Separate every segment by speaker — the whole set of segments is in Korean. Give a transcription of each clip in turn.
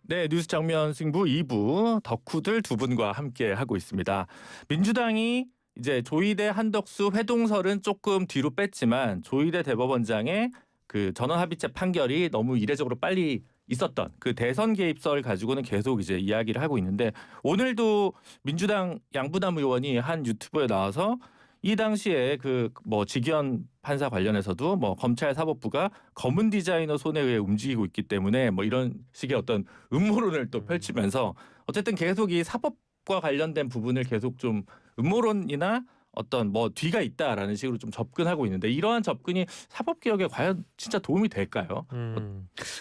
Speaker 1: 네, 뉴스 장면 승부 2부 덕후들 두 분과 함께 하고 있습니다. 민주당이 이제 조희대 한덕수 회동설은 조금 뒤로 뺐지만 조희대 대법원장의 그 전원합의체 판결이 너무 이례적으로 빨리 있었던 그 대선 개입설 가지고는 계속 이제 이야기를 하고 있는데 오늘도 민주당 양부남 의원이 한 유튜브에 나와서 이 당시에 그 뭐 직위원 판사 관련해서도 뭐 검찰 사법부가 검은 디자이너 손에 의해 움직이고 있기 때문에 뭐 이런 식의 어떤 음모론을 또 펼치면서 어쨌든 계속 이 사법과 관련된 부분을 계속 좀 음모론이나 어떤 뭐 뒤가 있다라는 식으로 좀 접근하고 있는데 이러한 접근이 사법 개혁에 과연 진짜 도움이 될까요?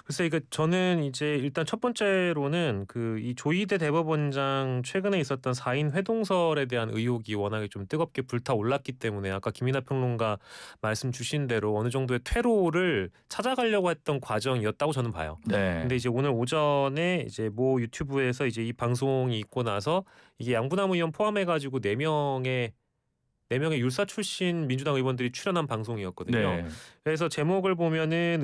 Speaker 2: 글쎄 이거 저는 이제 일단 첫 번째로는 그 이 조희대 대법원장 최근에 있었던 4인 회동설에 대한 의혹이 워낙에 좀 뜨겁게 불타올랐기 때문에 아까 김이나 평론가 말씀 주신 대로 어느 정도의 퇴로를 찾아가려고 했던 과정이었다고 저는 봐요.
Speaker 1: 네.
Speaker 2: 근데 이제 오늘 오전에 이제 모 유튜브에서 이제 이 방송이 있고 나서 이게 양부남 의원 포함해 가지고 4명의 율사 출신 민주당 의원들이 출연한 방송이었거든요.
Speaker 1: 네.
Speaker 2: 그래서 제목을 보면은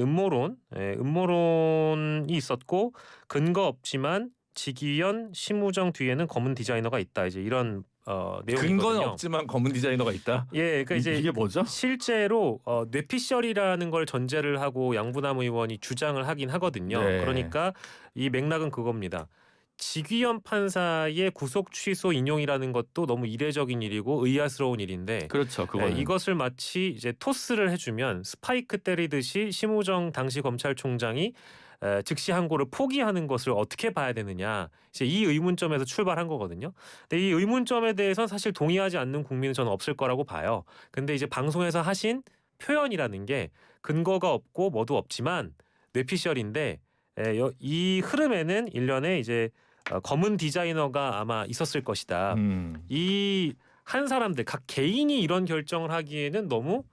Speaker 2: 음모론이 있었고 근거 없지만 직위원 심우정 뒤에는 검은 디자이너가 있다. 이제 이런 내용이거든요.
Speaker 1: 근거는 없지만 검은 디자이너가 있다.
Speaker 2: 예, 그러니까 이제
Speaker 1: 이게 뭐죠?
Speaker 2: 실제로 뇌피셜이라는 걸 전제를 하고 양부남 의원이 주장을 하긴 하거든요.
Speaker 1: 네.
Speaker 2: 그러니까 이 맥락은 그겁니다. 직위원 판사의 구속 취소 인용이라는 것도 너무 이례적인 일이고 의아스러운 일인데
Speaker 1: 그렇죠. 그거는.
Speaker 2: 이것을 마치 이제 토스를 해주면 스파이크 때리듯이 심우정 당시 검찰총장이 즉시 항고를 포기하는 것을 어떻게 봐야 되느냐 이제 이 의문점에서 출발한 거거든요. 근데 이 의문점에 대해서는 사실 동의하지 않는 국민은 저는 없을 거라고 봐요. 근데 이제 방송에서 하신 표현이라는 게 근거가 없고 뭐도 없지만 뇌피셜인데 이 흐름에는 일련의 이제 검은 디자이너가 아마 있었을 것이다. 이 한 사람들 각 개인이 이런 결정을 하기에는 너무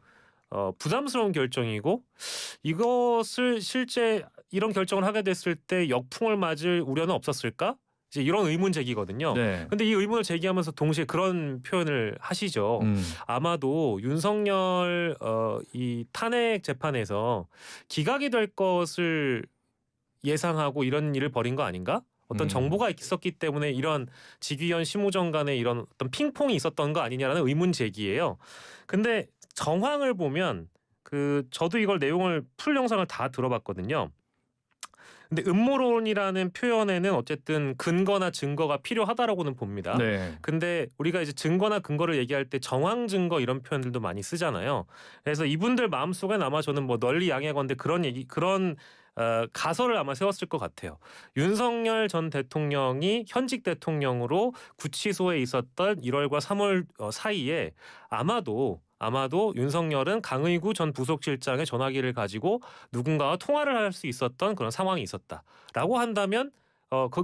Speaker 2: 부담스러운 결정이고 이것을 실제 이런 결정을 하게 됐을 때 역풍을 맞을 우려는 없었을까? 이제 이런 의문 제기거든요.
Speaker 1: 네.
Speaker 2: 근데 이 의문을 제기하면서 동시에 그런 표현을 하시죠. 아마도 윤석열 이 탄핵 재판에서 기각이 될 것을 예상하고 이런 일을 벌인 거 아닌가? 어떤 정보가 있었기 때문에 이런 직위원 심우정 간의 이런 어떤 핑퐁이 있었던 거 아니냐라는 의문 제기예요. 근데 정황을 보면 저도 이걸 내용을 풀 영상을 다 들어봤거든요. 근데 음모론이라는 표현에는 어쨌든 근거나 증거가 필요하다라고는 봅니다.
Speaker 1: 네.
Speaker 2: 근데 우리가 이제 증거나 근거를 얘기할 때 정황 증거 이런 표현들도 많이 쓰잖아요. 그래서 이분들 마음속엔 아마 저는 뭐 널리 양해건데 그런 가설을 아마 세웠을 것 같아요. 윤석열 전 대통령이 현직 대통령으로 구치소에 있었던 1월과 3월 사이에 아마도 윤석열은 강의구 전 부속실장의 전화기를 가지고 누군가와 통화를 할 수 있었던 그런 상황이 있었다라고 한다면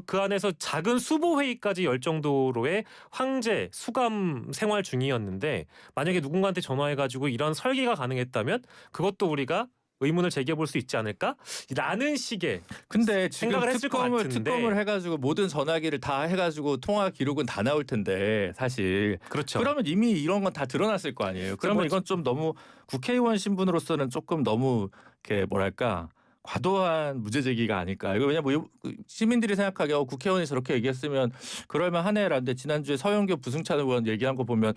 Speaker 2: 그 안에서 작은 수보 회의까지 열 정도로의 황제 수감 생활 중이었는데 만약에 누군가한테 전화해가지고 이런 설계가 가능했다면 그것도 우리가 의문을 제기해 볼 수 있지 않을까라는 식의
Speaker 1: 근데 지금
Speaker 2: 생각을 했을 것 같은데
Speaker 1: 특검을 해가지고 모든 전화기를 다 해가지고 통화 기록은 다 나올 텐데 사실
Speaker 2: 그렇죠.
Speaker 1: 그러면 이미 이런 건 다 드러났을 거 아니에요. 그러면 이건 좀 너무 국회의원 신분으로서는 조금 너무 이렇게 뭐랄까 과도한 무죄 제기가 아닐까. 이거 왜냐면 시민들이 생각하기에 국회의원이 저렇게 얘기했으면 그럴만하네라는데 지난주에 서영교 부승찬 의원 얘기한 거 보면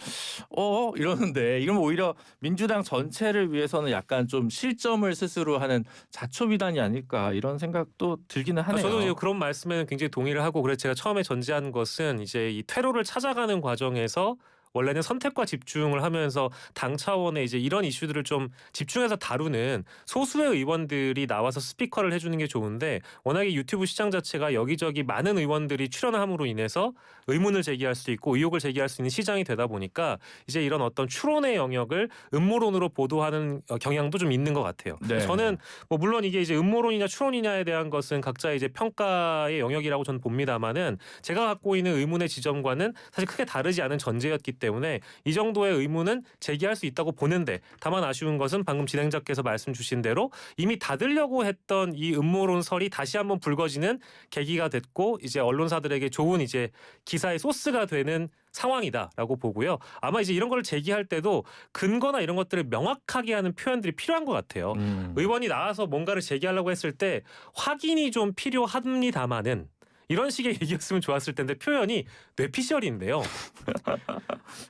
Speaker 1: 이러는데 이러면 오히려 민주당 전체를 위해서는 약간 좀 실점을 스스로 하는 자초비단이 아닐까 이런 생각도 들기는 하네요.
Speaker 2: 저도 이제 그런 말씀에는 굉장히 동의를 하고 그래서 제가 처음에 전제한 것은 이제 이 퇴로를 찾아가는 과정에서 원래는 선택과 집중을 하면서 당 차원의 이제 이런 이슈들을 좀 집중해서 다루는 소수의 의원들이 나와서 스피커를 해주는 게 좋은데 워낙에 유튜브 시장 자체가 여기저기 많은 의원들이 출연함으로 인해서 의문을 제기할 수 있고 의혹을 제기할 수 있는 시장이 되다 보니까 이제 이런 어떤 추론의 영역을 음모론으로 보도하는 경향도 좀 있는 것 같아요.
Speaker 1: 네.
Speaker 2: 저는 뭐 물론 이게 이제 음모론이냐 추론이냐에 대한 것은 각자의 이제 평가의 영역이라고 저는 봅니다만은 제가 갖고 있는 의문의 지점과는 사실 크게 다르지 않은 전제였기 때문에 이 정도의 의문은 제기할 수 있다고 보는데 다만 아쉬운 것은 방금 진행자께서 말씀 주신 대로 이미 닫으려고 했던 이 음모론설이 다시 한번 불거지는 계기가 됐고 이제 언론사들에게 좋은 이제 기사의 소스가 되는 상황이다라고 보고요. 아마 이제 이런 걸 제기할 때도 근거나 이런 것들을 명확하게 하는 표현들이 필요한 것 같아요. 의원이 나와서 뭔가를 제기하려고 했을 때 확인이 좀 필요합니다마는 이런 식의 얘기였으면 좋았을 텐데 표현이 뇌피셜인데요.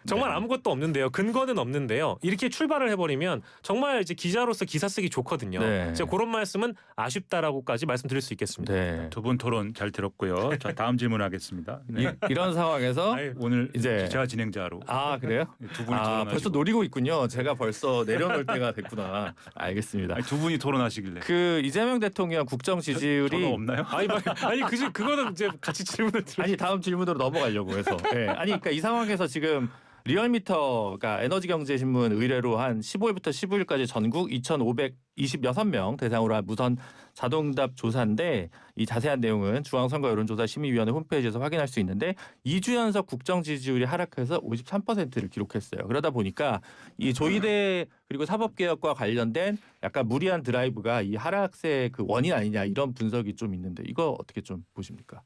Speaker 2: 정말
Speaker 1: 네.
Speaker 2: 아무것도 없는데요. 근거는 없는데요. 이렇게 출발을 해버리면 정말 이제 기자로서 기사 쓰기 좋거든요.
Speaker 1: 네.
Speaker 2: 제가 그런 말씀은 아쉽다라고까지 말씀드릴 수 있겠습니다.
Speaker 1: 네.
Speaker 3: 두 분 토론 잘 들었고요. 자, 다음 질문하겠습니다. 네.
Speaker 1: 이런 상황에서
Speaker 2: 아유,
Speaker 3: 오늘
Speaker 1: 이제
Speaker 3: 제가 진행자로
Speaker 1: 그래요?
Speaker 3: 두 분이
Speaker 1: 아,
Speaker 3: 토론하시고
Speaker 1: 벌써 노리고 있군요. 제가 벌써 내려놓을 때가 됐구나. 알겠습니다.
Speaker 3: 아니, 두 분이 토론하시길래
Speaker 1: 그 이재명 대통령 국정 지지율이
Speaker 3: 저거 없나요?
Speaker 2: 아니 그거는 이제 같이 질문을 드려.
Speaker 1: 아니 다음 질문으로 넘어가려고 해서. 네. 아니 그러니까 이 상황에서 지금 리얼미터가 에너지경제신문 의뢰로 한 15일부터 15일까지 전국 2,526명 대상으로 한 무선 자동응답 조사인데 이 자세한 내용은 중앙선거여론조사심의위원회 홈페이지에서 확인할 수 있는데 2주 연속 국정 지지율이 하락해서 53%를 기록했어요. 그러다 보니까 이 조이대 그리고 사법개혁과 관련된 약간 무리한 드라이브가 이 하락세의 그 원인 아니냐 이런 분석이 좀 있는데 이거 어떻게 좀 보십니까?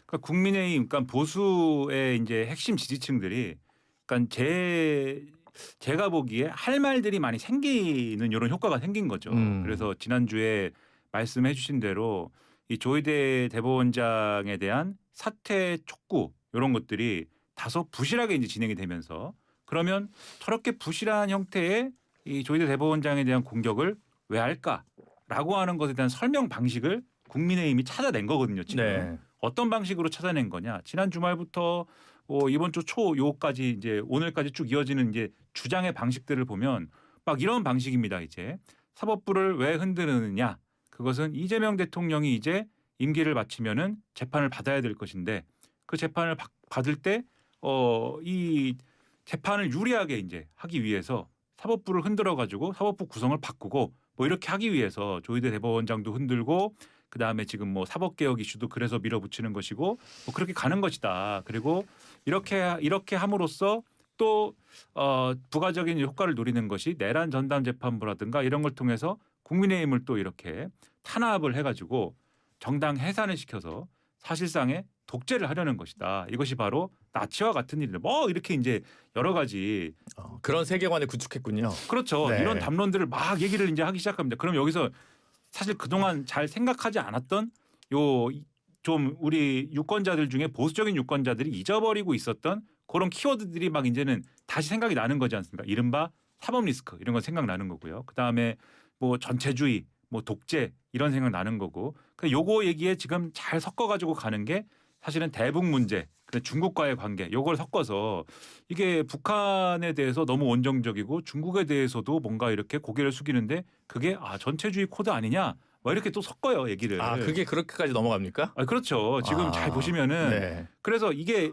Speaker 3: 그러니까 국민의힘, 그러니까 보수의 이제 핵심 지지층들이, 그러니까 제가 보기에 할 말들이 많이 생기는 이런 효과가 생긴 거죠. 그래서 지난주에 말씀해주신 대로 이 조희대 대법원장에 대한 사퇴 촉구 이런 것들이 다소 부실하게 이제 진행이 되면서 그러면 저렇게 부실한 형태의 이 조희대 대법원장에 대한 공격을 왜 할까라고 하는 것에 대한 설명 방식을 국민의힘이 찾아낸 거거든요. 지금
Speaker 1: 네.
Speaker 3: 어떤 방식으로 찾아낸 거냐? 지난 주말부터 이번 주 초 요까지 이제 오늘까지 쭉 이어지는 이제 주장의 방식들을 보면 막 이런 방식입니다. 이제 사법부를 왜 흔드느냐? 그것은 이재명 대통령이 이제 임기를 마치면은 재판을 받아야 될 것인데 그 재판을 받을 때 이 재판을 유리하게 이제 하기 위해서 사법부를 흔들어 가지고 사법부 구성을 바꾸고 뭐 이렇게 하기 위해서 조희대 대법원장도 흔들고 그다음에 지금 뭐 사법개혁 이슈도 그래서 밀어붙이는 것이고 뭐 그렇게 가는 것이다. 그리고 이렇게 함으로써 또 부가적인 효과를 노리는 것이 내란 전담 재판부라든가 이런 걸 통해서 국민의힘을 또 이렇게 탄압을 해가지고 정당 해산을 시켜서 사실상의 독재를 하려는 것이다. 이것이 바로 나치와 같은 일이다. 뭐 이렇게 이제 여러 가지
Speaker 1: 그런 세계관을 구축했군요.
Speaker 3: 그렇죠.
Speaker 1: 네.
Speaker 3: 이런 담론들을 막 얘기를 이제 하기 시작합니다. 그럼 여기서 사실 그동안 잘 생각하지 않았던 좀 우리 유권자들 중에 보수적인 유권자들이 잊어버리고 있었던 그런 키워드들이 막 이제는 다시 생각이 나는 거지 않습니까? 이른바 사법 리스크 이런 건 생각나는 거고요. 그다음에 뭐 전체주의, 뭐 독재 이런 생각 나는 거고. 요거 얘기에 지금 잘 섞어가지고 가는 게 사실은 대북 문제, 중국과의 관계 요걸 섞어서 이게 북한에 대해서 너무 원정적이고 중국에 대해서도 뭔가 이렇게 고개를 숙이는데 그게 전체주의 코드 아니냐? 뭐 이렇게 또 섞어요 얘기를.
Speaker 1: 그게 그렇게까지 넘어갑니까?
Speaker 3: 그렇죠. 지금 잘 보시면은
Speaker 1: 네.
Speaker 3: 그래서 이게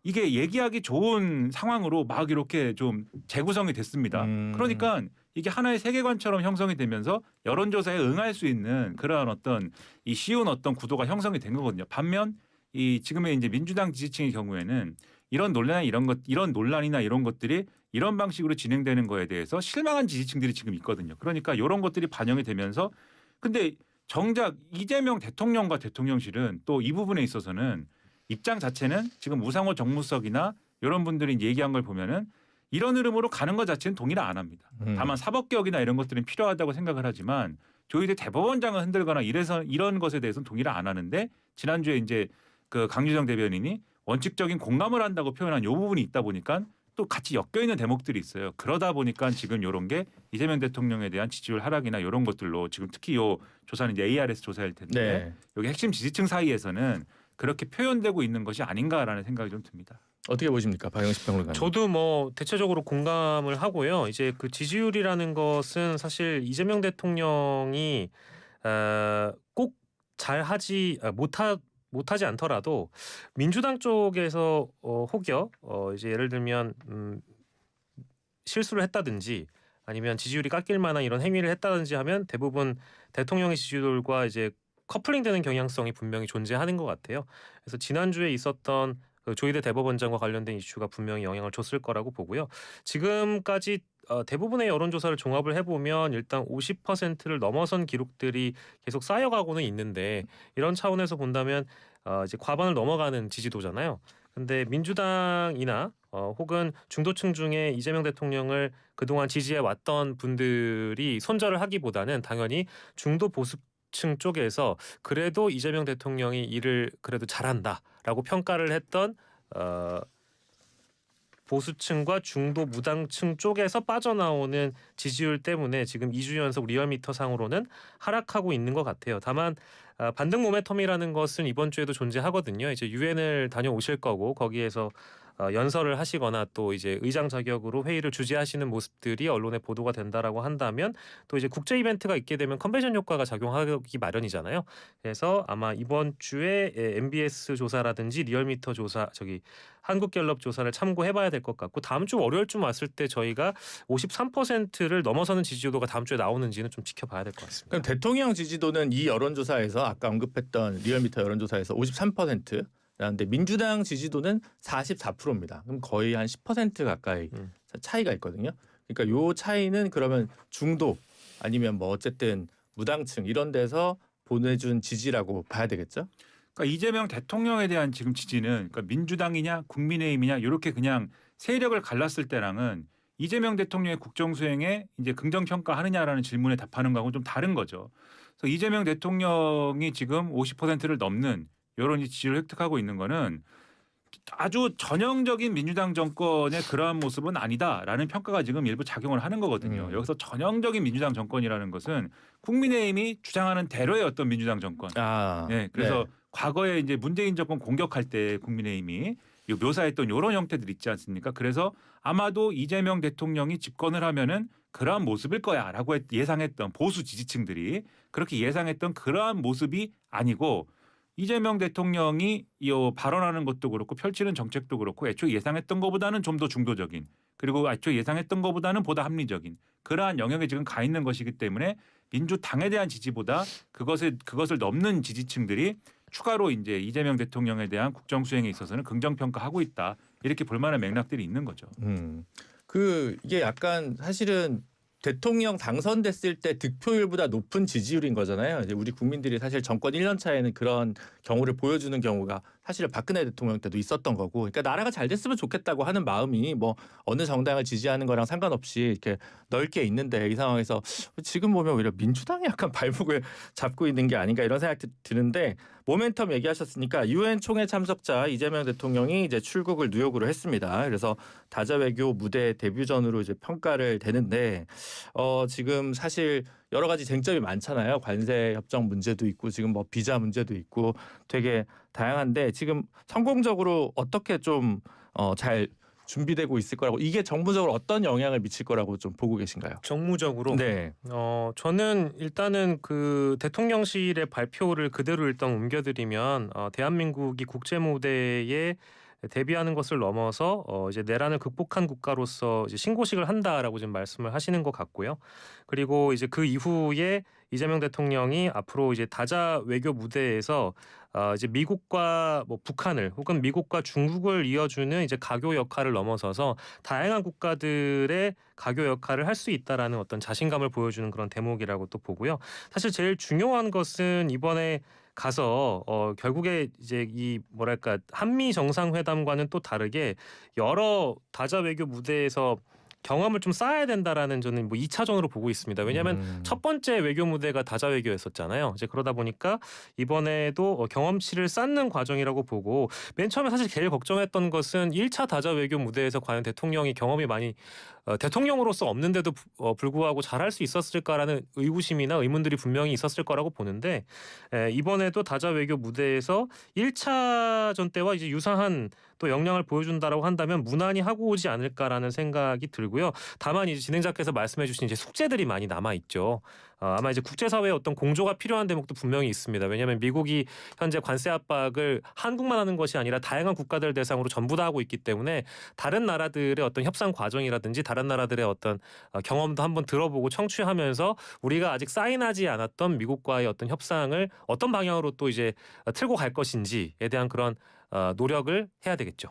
Speaker 3: 얘기하기 좋은 상황으로 막 이렇게 좀 재구성이 됐습니다. 그러니까 이게 하나의 세계관처럼 형성이 되면서 여론조사에 응할 수 있는 그러한 어떤 이 쉬운 어떤 구도가 형성이 된 거거든요. 반면 이 지금의 이제 민주당 지지층의 경우에는 이런 논란이나 이런 것들이 이런 방식으로 진행되는 거에 대해서 실망한 지지층들이 지금 있거든요. 그러니까 이런 것들이 반영이 되면서 근데 정작 이재명 대통령과 대통령실은 또 이 부분에 있어서는 입장 자체는 지금 우상호 정무석이나 이런 분들이 얘기한 걸 보면은 이런 흐름으로 가는 것 자체는 동의를 안 합니다. 다만 사법개혁이나 이런 것들은 필요하다고 생각을 하지만 조희대 대법원장을 흔들거나 이런 것에 대해서는 동의를 안 하는데 지난주에 이제 그 강유정 대변인이 원칙적인 공감을 한다고 표현한 이 부분이 있다 보니까 또 같이 엮여 있는 대목들이 있어요. 그러다 보니까 지금 이런 게 이재명 대통령에 대한 지지율 하락이나 이런 것들로 지금 특히 이 조사는 이제 ARS 조사일 텐데
Speaker 1: 네.
Speaker 3: 여기 핵심 지지층 사이에서는 그렇게 표현되고 있는 것이 아닌가라는 생각이 좀 듭니다.
Speaker 1: 어떻게 보십니까, 박영식 평론가님?
Speaker 2: 저도 뭐 대체적으로 공감을 하고요. 이제 그 지지율이라는 것은 사실 이재명 대통령이 꼭 잘하지 못하지 않더라도 민주당 쪽에서 혹여 이제 예를 들면 실수를 했다든지 아니면 지지율이 깎일 만한 이런 행위를 했다든지 하면 대부분 대통령의 지지율과 이제 커플링되는 경향성이 분명히 존재하는 것 같아요. 그래서 지난주에 있었던 그 조희대 대법원장과 관련된 이슈가 분명히 영향을 줬을 거라고 보고요. 지금까지 대부분의 여론조사를 종합을 해보면 일단 50%를 넘어선 기록들이 계속 쌓여가고는 있는데 이런 차원에서 본다면 이제 과반을 넘어가는 지지도잖아요. 근데 민주당이나 혹은 중도층 중에 이재명 대통령을 그동안 지지해 왔던 분들이 손절을 하기보다는 당연히 중도 보수 보수층 쪽에서 그래도 이재명 대통령이 일을 그래도 잘한다라고 평가를 했던 보수층과 중도 무당층 쪽에서 빠져나오는 지지율 때문에 지금 2주 연속 리얼미터 상으로는 하락하고 있는 것 같아요. 다만 반등 모멘텀이라는 것은 이번 주에도 존재하거든요. 이제 유엔을 다녀오실 거고 거기에서 연설을 하시거나 또 이제 의장 자격으로 회의를 주재하시는 모습들이 언론에 보도가 된다라고 한다면 또 이제 국제 이벤트가 있게 되면 컨벤션 효과가 작용하기 마련이잖아요. 그래서 아마 이번 주에 MBS 조사라든지 리얼미터 조사 한국갤럽 조사를 참고해봐야 될 것 같고 다음 주 월요일쯤 왔을 때 저희가 53%를 넘어서는 지지도가 다음 주에 나오는지는 좀 지켜봐야 될 것 같습니다.
Speaker 1: 그럼 대통령 지지도는 이 여론조사에서 아까 언급했던 리얼미터 여론조사에서 53%. 그런데 민주당 지지도는 44%입니다. 그럼 거의 한 10% 가까이 차이가 있거든요. 그러니까 요 차이는 그러면 중도 아니면 뭐 어쨌든 무당층 이런 데서 보내준 지지라고 봐야 되겠죠?
Speaker 3: 그러니까 이재명 대통령에 대한 지금 지지는 그러니까 민주당이냐 국민의힘이냐 이렇게 그냥 세력을 갈랐을 때랑은 이재명 대통령의 국정 수행에 이제 긍정 평가하느냐라는 질문에 답하는 거하고 좀 다른 거죠. 그래서 이재명 대통령이 지금 50%를 넘는 이런 지지를 획득하고 있는 거는 아주 전형적인 민주당 정권의 그러한 모습은 아니다라는 평가가 지금 일부 작용을 하는 거거든요. 여기서 전형적인 민주당 정권이라는 것은 국민의힘이 주장하는 대로의 어떤 민주당 정권. 네, 그래서 과거에 이제 문재인 정권 공격할 때 국민의힘이 묘사했던 이런 형태들 있지 않습니까? 그래서 아마도 이재명 대통령이 집권을 하면은 그러한 모습일 거야라고 예상했던 보수 지지층들이 그렇게 예상했던 그러한 모습이 아니고 이재명 대통령이 발언하는 것도 그렇고 펼치는 정책도 그렇고 애초에 예상했던 것보다는 좀 더 중도적인 그리고 애초에 예상했던 것보다는 보다 합리적인 그러한 영역에 지금 가 있는 것이기 때문에 민주당에 대한 지지보다 그것을 넘는 지지층들이 추가로 이제 이재명 대통령에 대한 국정 수행에 있어서는 긍정 평가하고 있다 이렇게 볼 만한 맥락들이 있는 거죠.
Speaker 1: 이게 약간 사실은 대통령 당선됐을 때 득표율보다 높은 지지율인 거잖아요. 이제 우리 국민들이 사실 정권 1년 차에는 그런 경우를 보여주는 경우가 사실은 박근혜 대통령 때도 있었던 거고, 그러니까 나라가 잘 됐으면 좋겠다고 하는 마음이 뭐 어느 정당을 지지하는 거랑 상관없이 이렇게 넓게 있는데 이 상황에서 지금 보면 오히려 민주당이 약간 발목을 잡고 있는 게 아닌가 이런 생각이 드는데 모멘텀 얘기하셨으니까 유엔 총회 참석자 이재명 대통령이 이제 출국을 뉴욕으로 했습니다. 그래서 다자 외교 무대 데뷔전으로 이제 평가를 되는데 지금 사실 여러 가지 쟁점이 많잖아요. 관세 협정 문제도 있고 지금 뭐 비자 문제도 있고 되게 다양한데 지금 성공적으로 어떻게 좀 잘 준비되고 있을 거라고 이게 정무적으로 어떤 영향을 미칠 거라고 좀 보고 계신가요?
Speaker 2: 정무적으로
Speaker 1: 네.
Speaker 2: 저는 일단은 그 대통령실의 발표를 그대로 일단 옮겨드리면 대한민국이 국제 무대에 대비하는 것을 넘어서 이제 내란을 극복한 국가로서 이제 신고식을 한다라고 지금 말씀을 하시는 것 같고요. 그리고 이제 그 이후에 이재명 대통령이 앞으로 이제 다자 외교 무대에서 이제 미국과 뭐 북한을 혹은 미국과 중국을 이어주는 이제 가교 역할을 넘어서서 다양한 국가들의 가교 역할을 할 수 있다라는 어떤 자신감을 보여주는 그런 대목이라고 또 보고요. 사실 제일 중요한 것은 이번에 가서 결국에 이제 이 뭐랄까 한미 정상회담과는 또 다르게 여러 다자 외교 무대에서 경험을 좀 쌓아야 된다라는 저는 뭐 2차전으로 보고 있습니다. 왜냐하면 첫 번째 외교 무대가 다자 외교였었잖아요. 이제 그러다 보니까 이번에도 경험치를 쌓는 과정이라고 보고 맨 처음에 사실 제일 걱정했던 것은 1차 다자 외교 무대에서 과연 대통령이 경험이 많이 대통령으로서 없는데도 불구하고 잘할 수 있었을까라는 의구심이나 의문들이 분명히 있었을 거라고 보는데 이번에도 다자 외교 무대에서 1차전 때와 이제 유사한 또 역량을 보여준다라고 한다면 무난히 하고 오지 않을까라는 생각이 들고요. 다만 이제 진행자께서 말씀해주신 이제 숙제들이 많이 남아 있죠. 아마 이제 국제사회의 어떤 공조가 필요한 대목도 분명히 있습니다. 왜냐하면 미국이 현재 관세 압박을 한국만 하는 것이 아니라 다양한 국가들 대상으로 전부 다 하고 있기 때문에 다른 나라들의 어떤 협상 과정이라든지 다른 나라들의 어떤 경험도 한번 들어보고 청취하면서 우리가 아직 사인하지 않았던 미국과의 어떤 협상을 어떤 방향으로 또 이제 틀고 갈 것인지에 대한 그런 노력을 해야 되겠죠.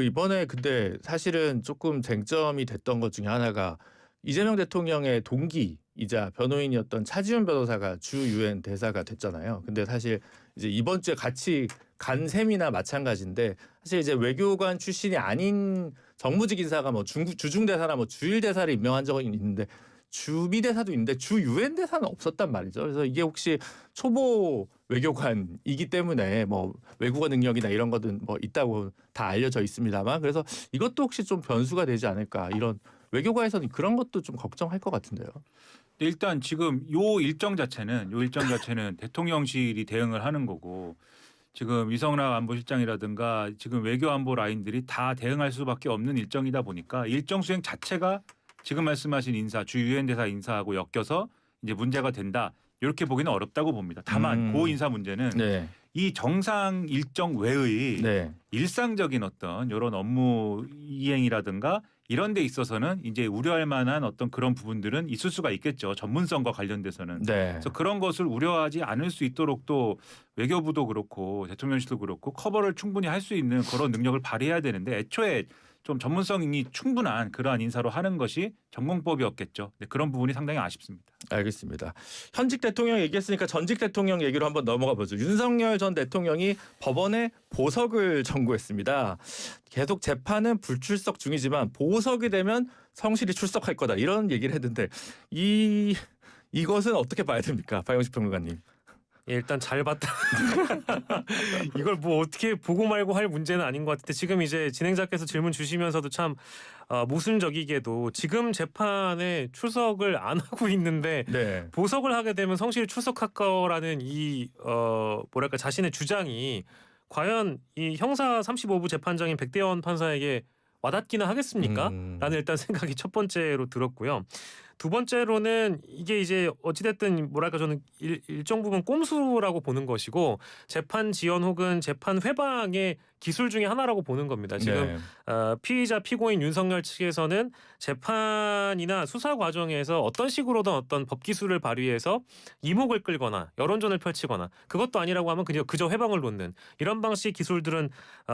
Speaker 1: 이번에 근데 사실은 조금 쟁점이 됐던 것 중에 하나가 이재명 대통령의 동기이자 변호인이었던 차지훈 변호사가 주 유엔 대사가 됐잖아요. 근데 사실 이제 이번 주에 같이 간 셈이나 마찬가지인데 사실 이제 외교관 출신이 아닌 정무직 인사가 뭐 주중 대사나 뭐 주일 대사를 임명한 적은 있는데 주미 대사도 있는데 주 유엔 대사는 없었단 말이죠. 그래서 이게 혹시 초보 외교관이기 때문에 뭐 외국어 능력이나 이런 것은 뭐 있다고 다 알려져 있습니다만 그래서 이것도 혹시 좀 변수가 되지 않을까 이런 외교가에서는 그런 것도 좀 걱정할 것 같은데요.
Speaker 3: 일단 지금 요 일정 자체는 대통령실이 대응을 하는 거고 지금 이성락 안보실장이라든가 지금 외교안보 라인들이 다 대응할 수밖에 없는 일정이다 보니까 일정 수행 자체가 지금 말씀하신 인사 주 유엔 대사 인사하고 엮여서 이제 문제가 된다 이렇게 보기는 어렵다고 봅니다. 다만 고 인사 문제는
Speaker 1: 네.
Speaker 3: 이 정상 일정 외의
Speaker 1: 네.
Speaker 3: 일상적인 어떤 이런 업무 이행이라든가 이런 데 있어서는 이제 우려할 만한 어떤 그런 부분들은 있을 수가 있겠죠. 전문성과 관련돼서는.
Speaker 1: 네.
Speaker 3: 그래서 그런 것을 우려하지 않을 수 있도록 또 외교부도 그렇고 대통령실도 그렇고 커버를 충분히 할 수 있는 그런 능력을 발휘해야 되는데 애초에 좀 전문성이 충분한 그러한 인사로 하는 것이 전공법이었겠죠. 네, 그런 부분이 상당히 아쉽습니다.
Speaker 1: 알겠습니다. 현직 대통령 얘기했으니까 전직 대통령 얘기로 한번 넘어가 보죠. 윤석열 전 대통령이 법원에 보석을 청구했습니다. 계속 재판은 불출석 중이지만 보석이 되면 성실히 출석할 거다 이런 얘기를 했는데 이것은 어떻게 봐야 됩니까, 박영식 평론가님?
Speaker 2: 예, 일단 잘 봤다. 이걸 뭐 어떻게 보고 말고 할 문제는 아닌 것 같은데 지금 이제 진행자께서 질문 주시면서도 참 모순적이게도 지금 재판에 출석을 안 하고 있는데
Speaker 1: 네.
Speaker 2: 보석을 하게 되면 성실히 출석할 거라는 이 뭐랄까 자신의 주장이 과연 이 형사 35부 재판장인 백대원 판사에게 와닿기는 하겠습니까? 라는 일단 생각이 첫 번째로 들었고요. 두 번째로는 이게 이제 어찌됐든 뭐랄까 저는 일정 부분 꼼수라고 보는 것이고 재판 지연 혹은 재판 회방의 기술 중에 하나라고 보는 겁니다. 지금
Speaker 1: 네.
Speaker 2: 피의자 피고인 윤석열 측에서는 재판이나 수사 과정에서 어떤 식으로든 어떤 법 기술을 발휘해서 이목을 끌거나 여론전을 펼치거나 그것도 아니라고 하면 그저 회방을 놓는 이런 방식 기술들은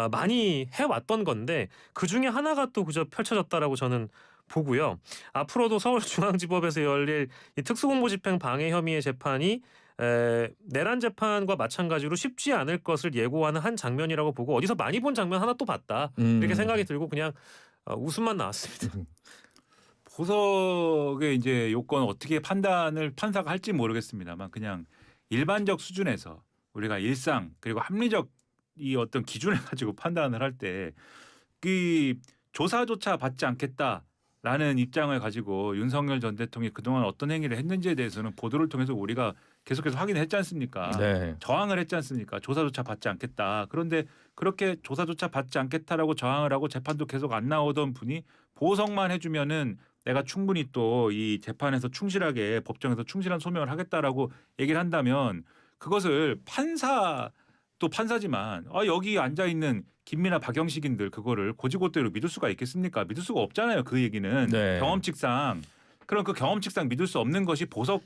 Speaker 2: 많이 해왔던 건데 그 중에 하나가 또 그저 펼쳐졌다라고 저는 보고요. 앞으로도 서울중앙지법에서 열릴 이 특수공무집행 방해 혐의의 재판이 내란 재판과 마찬가지로 쉽지 않을 것을 예고하는 한 장면이라고 보고 어디서 많이 본 장면 하나 또 봤다 이렇게 생각이 들고 그냥 웃음만 나왔습니다.
Speaker 3: 보석의 이제 요건 어떻게 판사가 할지 모르겠습니다만 그냥 일반적 수준에서 우리가 일상 그리고 합리적 이 어떤 기준을 가지고 판단을 할 때 그 조사조차 받지 않겠다라는 입장을 가지고 윤석열 전 대통령이 그동안 어떤 행위를 했는지에 대해서는 보도를 통해서 우리가 계속해서 확인했지 않습니까?
Speaker 1: 네.
Speaker 3: 저항을 했지 않습니까? 조사조차 받지 않겠다. 그런데 그렇게 조사조차 받지 않겠다라고 저항을 하고 재판도 계속 안 나오던 분이 보석만 해주면은 내가 충분히 또 이 재판에서 충실하게 법정에서 충실한 소명을 하겠다라고 얘기를 한다면 그것을 또 판사지만 여기 앉아 있는 김미나 박영식인들 그거를 고지고대로 믿을 수가 있겠습니까? 믿을 수가 없잖아요. 그 얘기는
Speaker 1: 네.
Speaker 3: 경험칙상 그런 그 경험칙상 믿을 수 없는 것이 보석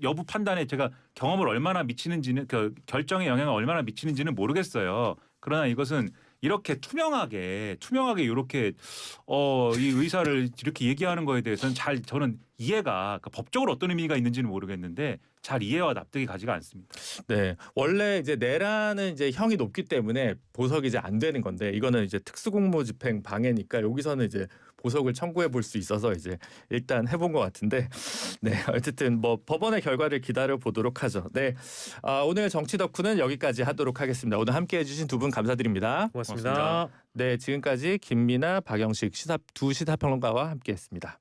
Speaker 3: 여부 판단에 제가 경험을 얼마나 미치는지는 그 결정에 영향을 얼마나 미치는지는 모르겠어요. 그러나 이것은 이렇게 투명하게 이렇게 이 의사를 이렇게 얘기하는 거에 대해서는 저는 이해가 그러니까 법적으로 어떤 의미가 있는지는 모르겠는데 잘 이해와 납득이 가지가 않습니다.
Speaker 1: 네, 원래 이제 내란은 이제 형이 높기 때문에 보석이 이제 안 되는 건데 이거는 이제 특수공무집행 방해니까 여기서는 이제 보석을 청구해 볼 수 있어서 이제 일단 해본 것 같은데 네 어쨌든 뭐 법원의 결과를 기다려 보도록 하죠. 네, 오늘 정치 덕후는 여기까지 하도록 하겠습니다. 오늘 함께해 주신 두 분 감사드립니다.
Speaker 2: 고맙습니다.
Speaker 1: 네, 지금까지 김미나 박영식 두 시사평론가와 함께했습니다.